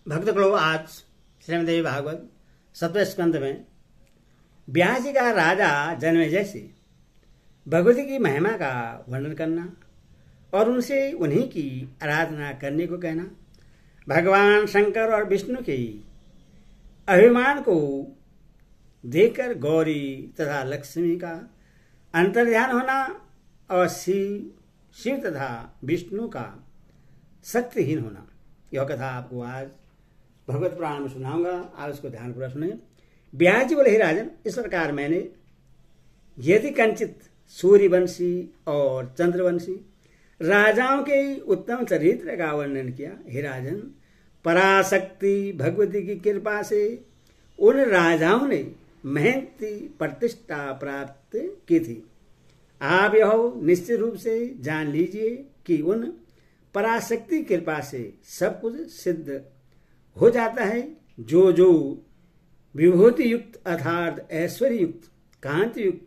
भक्त लोग आज श्रीमद्देवी भागवत सप्तम स्कंद में व्यास जी का राजा जन्मेजय से भगवती की महिमा का वर्णन करना और उनसे उन्हीं की आराधना करने को कहना, भगवान शंकर और विष्णु के अभिमान को देखकर गौरी तथा लक्ष्मी का अंतर्ध्यान होना और शिव तथा विष्णु का शक्तिहीन होना। यह कथा आपको आज भगवत पुराण में सुनाऊंगा। आप इसको ध्यानपूर्वक सुने। व्यास जी बोले, हे राजन, इस प्रकार मैंने यदि कंचित सूर्यवंशी और चंद्रवंशी राजाओं के उत्तम चरित्र का वर्णन किया। हे राजन, पराशक्ति भगवती की कृपा से उन राजाओं ने महंती प्रतिष्ठा प्राप्त की थी। आप यह निश्चित रूप से जान लीजिए कि उन पराशक्ति कृपा से सब कुछ सिद्ध हो जाता है। जो जो विभूति युक्त अर्थात ऐश्वर्य युक्त, कांति युक्त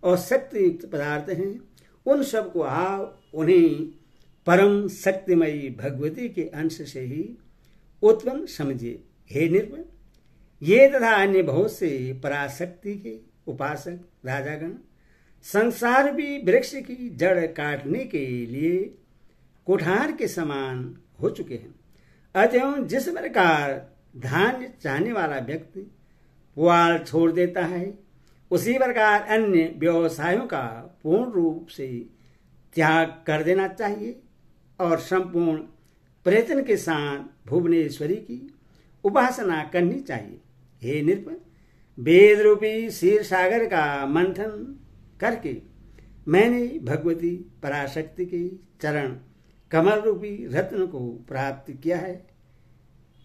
और शक्ति युक्त पदार्थ हैं, उन सब को आप उन्हें परम शक्तिमयी भगवती के अंश से ही उत्पन्न समझिए। हे नृप, ये तथा अन्य बहुत से पराशक्ति के उपासक राजागण संसार भी वृक्ष की जड़ काटने के लिए कुठार के समान हो चुके हैं। अतः जिस प्रकार धान्य चाहने वाला व्यक्ति पुआल छोड़ देता है, उसी प्रकार अन्य व्यवसायों का पूर्ण रूप से त्याग कर देना चाहिए और संपूर्ण प्रयत्न के साथ भुवनेश्वरी की उपासना करनी चाहिए। हे नृप, वेद रूपी क्षीर सागर का मंथन करके मैंने भगवती पराशक्ति के चरण कमल रूपी रत्न को प्राप्त किया है,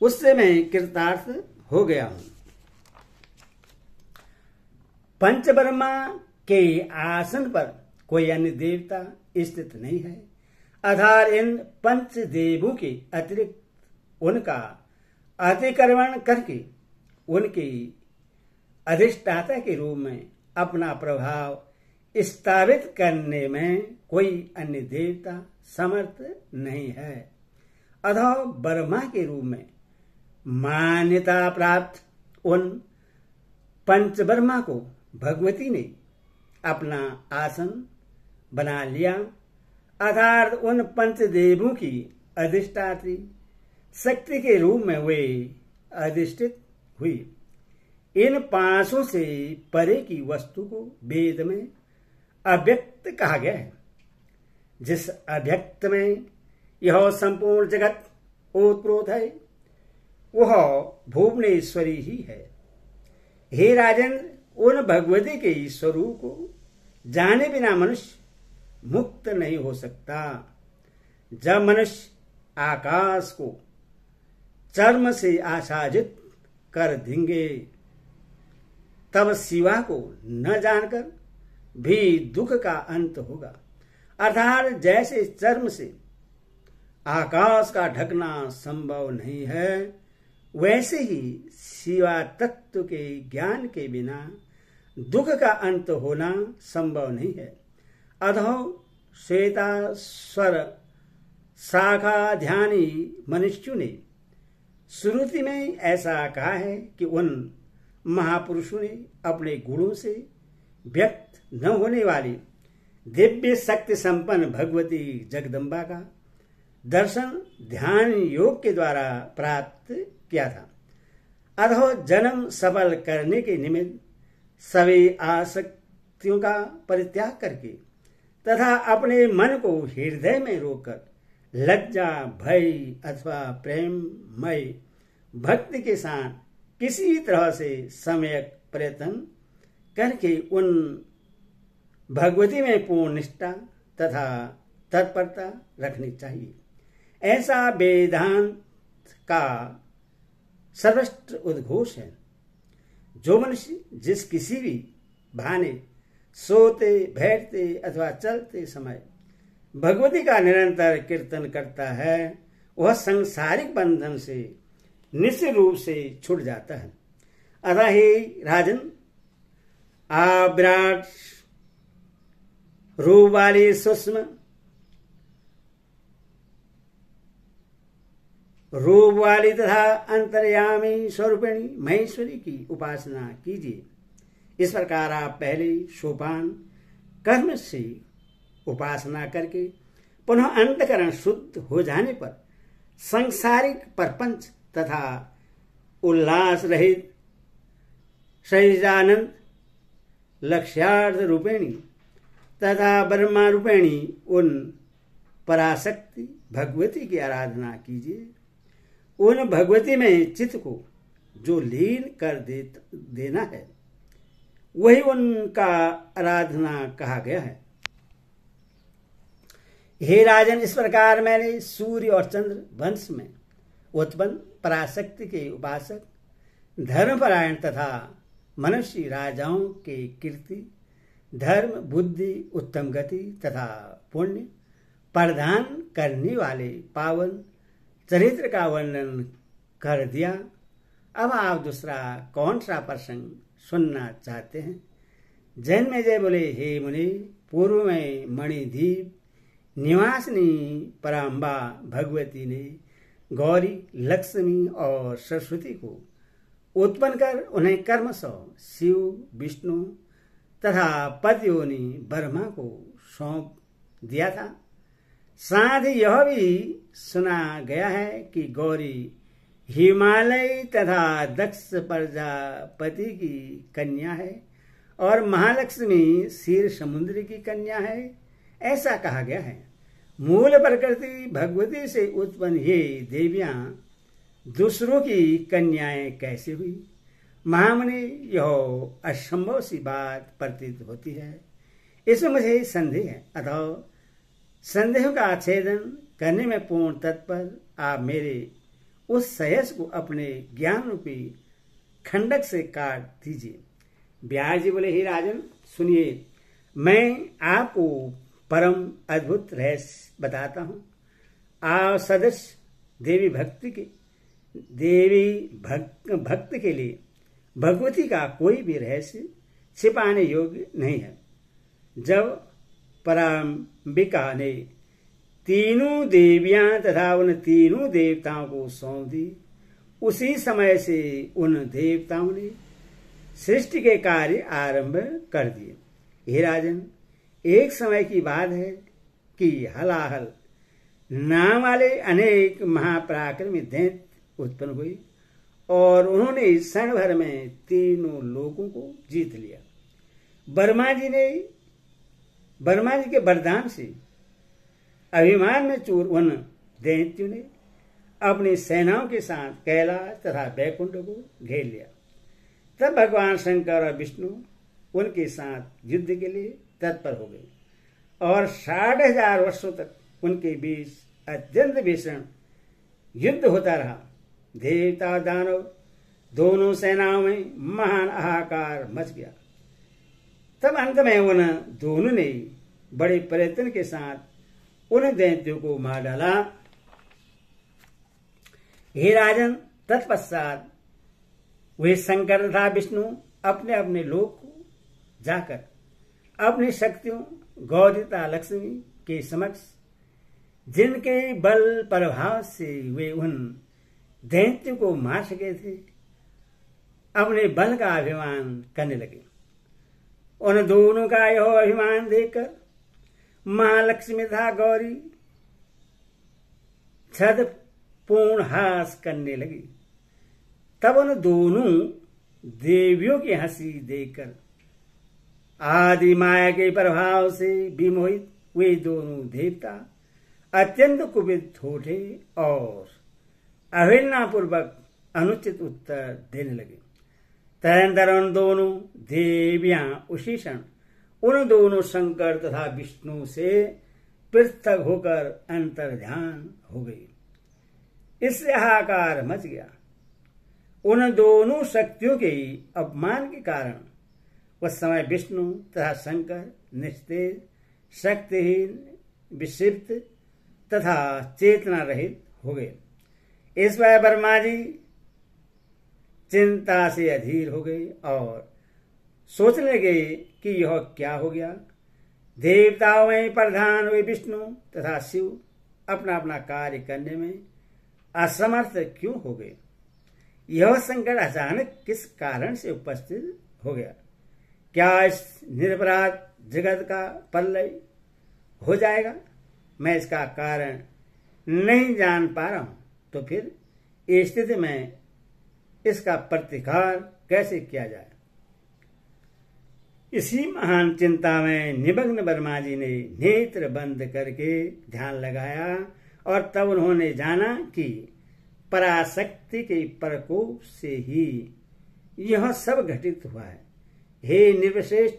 उससे मैं कृतार्थ हो गया हूं। पंचबर्मा के आसन पर कोई अन्य देवता स्थित नहीं है, अर्थात इन पंच देवों के अतिरिक्त उनका अतिक्रमण करके उनके अधिष्ठाता के रूप में अपना प्रभाव स्थापित करने में कोई अन्य देवता समर्थ नहीं है। अतः ब्रह्मा के रूप में मान्यता प्राप्त उन पंचब्रह्मा को भगवती ने अपना आसन बना लिया, अर्थात उन पंचदेवों की अधिष्ठात्री शक्ति के रूप में वे अधिष्ठित हुई। इन पांचों से परे की वस्तु को वेद में अव्यक्त कहा गया है। जिस अव्यक्त में यह संपूर्ण जगत ओतप्रोत है, वह भुवनेश्वरी ही है। हे राजन, उन भगवती के स्वरूप को जाने बिना मनुष्य मुक्त नहीं हो सकता। जब मनुष्य आकाश को चर्म से आच्छादित कर देंगे, तब शिवा को न जानकर भी दुख का अंत होगा। अर्थात जैसे चर्म से आकाश का ढकना संभव नहीं है, वैसे ही शिवा तत्व के ज्ञान के बिना दुख का अंत होना संभव नहीं है। अधो श्वेतास्वर शाखा ध्यानी मनुष्यों ने श्रुति में ऐसा कहा है कि उन महापुरुषों ने अपने गुणों से व्यक्त न होने वाली दिव्य शक्ति संपन्न भगवती जगदम्बा का दर्शन ध्यान योग के द्वारा प्राप्त किया था। अतः जन्म सफल करने के निमित्त सभी आसक्तियों का परित्याग करके तथा अपने मन को हृदय में रोककर लज्जा, भय अथवा प्रेममय भक्ति के साथ किसी तरह से सम्यक प्रयत्न करके उन भगवती में पूर्ण निष्ठा तथा तत्परता रखनी चाहिए। ऐसा वेदांत का सर्वश्रेष्ठ उद्घोष है। जो मनुष्य जिस किसी भी बहाने सोते, बैठते अथवा चलते समय भगवती का निरंतर कीर्तन करता है, वह सांसारिक बंधन से निश्चित रूप से छूट जाता है। अतः हे राजन, आप विराट रूप वाली सूक्ष्म रूप वाली तथा अंतर्यामी स्वरूपिणी महेश्वरी की उपासना कीजिए। इस प्रकार आप पहले सोपान कर्म से उपासना करके पुनः अंतकरण शुद्ध हो जाने पर सांसारिक प्रपंच तथा उल्लास रहित सहजानंद लक्ष्यार्थ रूपेणी तथा ब्रह्मा रूपेणी उन पराशक्ति भगवती की आराधना कीजिए। उन भगवती में चित्त को जो लीन कर देना है वही उनका आराधना कहा गया है। हे राजन, इस प्रकार मैंने सूर्य और चंद्र वंश में उत्पन्न पराशक्ति के उपासक धर्मपरायण तथा मनुष्य राजाओं के कीर्ति धर्म बुद्धि उत्तम गति तथा पुण्य प्रदान करने वाले पावन चरित्र का वर्णन कर दिया। अब आप दूसरा कौन सा प्रसंग सुनना चाहते हैं? जैन में जय बोले, हे मुनि, पूर्व में मणिद्वीप निवासिनी पराम्बा भगवती ने गौरी, लक्ष्मी और सरस्वती को उत्पन्न कर उन्हें कर्मशः शिव, विष्णु तथा पतियोनि ब्रह्मा को सौंप दिया था। साथ ही यह भी सुना गया है कि गौरी हिमालय तथा दक्ष प्रजापति की कन्या है और महालक्ष्मी क्षीर समुद्र की कन्या है, ऐसा कहा गया है। मूल प्रकृति भगवती से उत्पन्न ये देवियां दूसरों की कन्याएं कैसे हुई? महामुनि, यह असंभव सी बात प्रतीत होती है। इसमें मुझे संदेह है, अतः संदेह का छेदन करने में पूर्ण तत्पर आप मेरे उस सहस को अपने ज्ञान रूपी खंडक से काट दीजिए। व्यास जी बोले, हे राजन, सुनिए, मैं आपको परम अद्भुत रहस्य बताता हूँ। आप सदस्य देवी भक्त के लिए भगवती का कोई भी रहस्य छिपाने योग्य नहीं है। जब पराम्बिका ने तीनों देवियां तथा उन तीनों देवताओं को सौंप दी, उसी समय से उन देवताओं ने सृष्टि के कार्य आरंभ कर दिए। हे राजन, एक समय की बात है कि हलाहल नाम वाले अनेक महापराक्रमी दैत्य उत्पन्न हुए और उन्होंने क्षण भर में तीनों लोगों को जीत लिया। ब्रह्मा जी के वरदान से अभिमान में चूर उन दैत्यों ने अपनी सेनाओं के साथ कैलाश तथा बैकुंठ को घेर लिया। तब भगवान शंकर और विष्णु उनके साथ युद्ध के लिए तत्पर हो गए और 60,000 वर्षों तक उनके बीच अत्यंत भीषण युद्ध होता रहा। देवता दानव दोनों सेनाओं में महान हाहाकार मच गया। तब अंत में उन दोनों ने बड़े प्रयत्न के साथ उन दैत्यों को मार डाला। हे राजन, तत्पश्चात वे शंकर तथा विष्णु अपने अपने लोक को जाकर अपनी शक्तियों गौरी तथा लक्ष्मी के समक्ष, जिनके बल प्रभाव से वे उन दैत्यों को मार सके थे, अपने बल का अभिमान करने लगे। उन दोनों का यह अभिमान देखकर महालक्ष्मी तथा गौरी छद पूर्ण हास करने लगी। तब उन दोनों देवियों की हंसी देखकर आदि माया के प्रभाव से विमोहित वे दोनों देवता अत्यंत कुपित हो उठे और अवहेलनापूर्वक अनुचित उत्तर देने लगे। तदनंतर उन दोनों देवियां उसी क्षण उन दोनों शंकर तथा विष्णु से पृथक होकर अंतर्ध्यान हो गई। इससे हाहाकार मच गया। उन दोनों शक्तियों के अपमान के कारण उस समय विष्णु तथा शंकर निस्तेज, शक्तिहीन, विक्षिप्त तथा चेतना रहित हो गए। इस पर ब्रह्मा जी चिंता से अधीर हो गए और सोचने लगे कि यह क्या हो गया। देवताओं में प्रधान हुए विष्णु तथा शिव अपना अपना कार्य करने में असमर्थ क्यों हो गए? यह संकट अचानक किस कारण से उपस्थित हो गया? क्या इस निरपराध जगत का प्रलय हो जाएगा? मैं इसका कारण नहीं जान पा रहा हूं, तो फिर इस स्थिति में इसका प्रतिकार कैसे किया जाए? इसी महान चिंता में निमग्न वर्मा जी ने नेत्र बंद करके ध्यान लगाया और तब उन्होंने जाना कि पराशक्ति के प्रकोप से ही यह सब घटित हुआ है। हे निर्वशेष,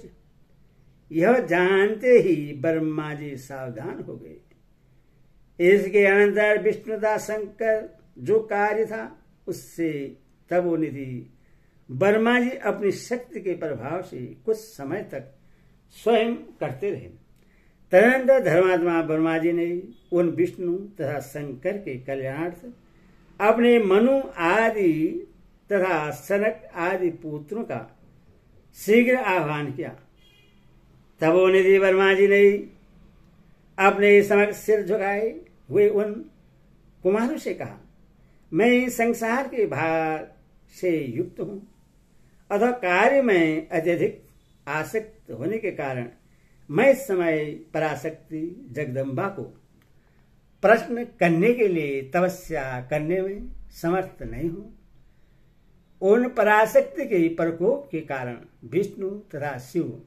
यह जानते ही वर्मा जी सावधान हो गए। इसके अनंतर विष्णुदास शंकर जो कार्य था उससे तपोनिधि वर्मा जी अपनी शक्ति के प्रभाव से कुछ समय तक स्वयं करते रहे। तदनंतर धर्मात्मा वर्मा जी ने उन विष्णु तथा शंकर के कल्याणार्थ अपने मनु आदि तथा सनक आदि पुत्रों का शीघ्र आह्वान किया। तपोनिधि वर्मा जी ने अपने समक्ष सिर झुकाए हुए उन कुमारों से कहा, मैं संसार के भार से युक्त हूं अथवा कार्य में अत्यधिक आसक्त होने के कारण मैं इस समय पराशक्ति जगदम्बा को प्रश्न करने के लिए तपस्या करने में समर्थ नहीं हूं। उन पराशक्ति के प्रकोप के कारण विष्णु तथा शिव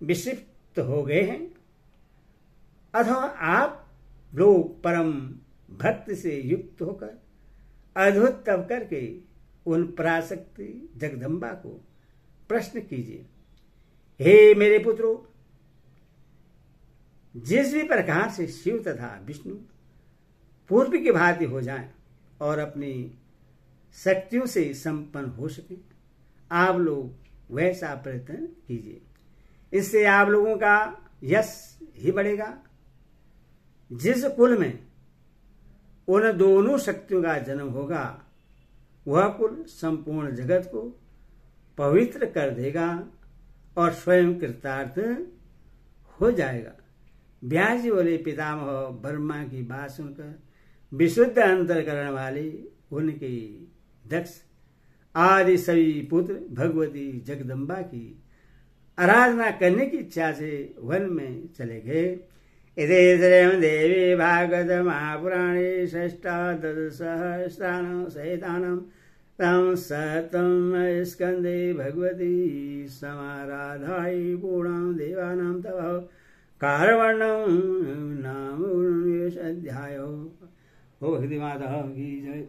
विक्षिप्त हो गए हैं अथवा आप लोग परम भक्ति से युक्त होकर अद्भुत तप करके उन पराशक्ति जगदम्बा को प्रश्न कीजिए। हे मेरे पुत्रों, जिस भी प्रकार से शिव तथा विष्णु पूर्व की भांति हो जाएं और अपनी शक्तियों से संपन्न हो सके, आप लोग वैसा प्रयत्न कीजिए। इससे आप लोगों का यश ही बढ़ेगा। जिस कुल में उन दोनों शक्तियों का जन्म होगा वह कुल संपूर्ण जगत को पवित्र कर देगा और स्वयं कृतार्थ हो जाएगा। व्यास जी बोले, पितामह वर्मा की बात सुनकर विशुद्ध अंतरकरण वाले उनके दक्ष आदि सभी पुत्र भगवती जगदम्बा की आराधना करने की इच्छा से वन में चले गए। इति देवी भागवत महापुराणे षष्ठादशसहस्राणां सहितानां तं सप्तम स्कंदे भगवती समाराधाय पूर्णं देवानां तव कारवर्णं नाम अध्यायो। ओ भक्ति माता की जय।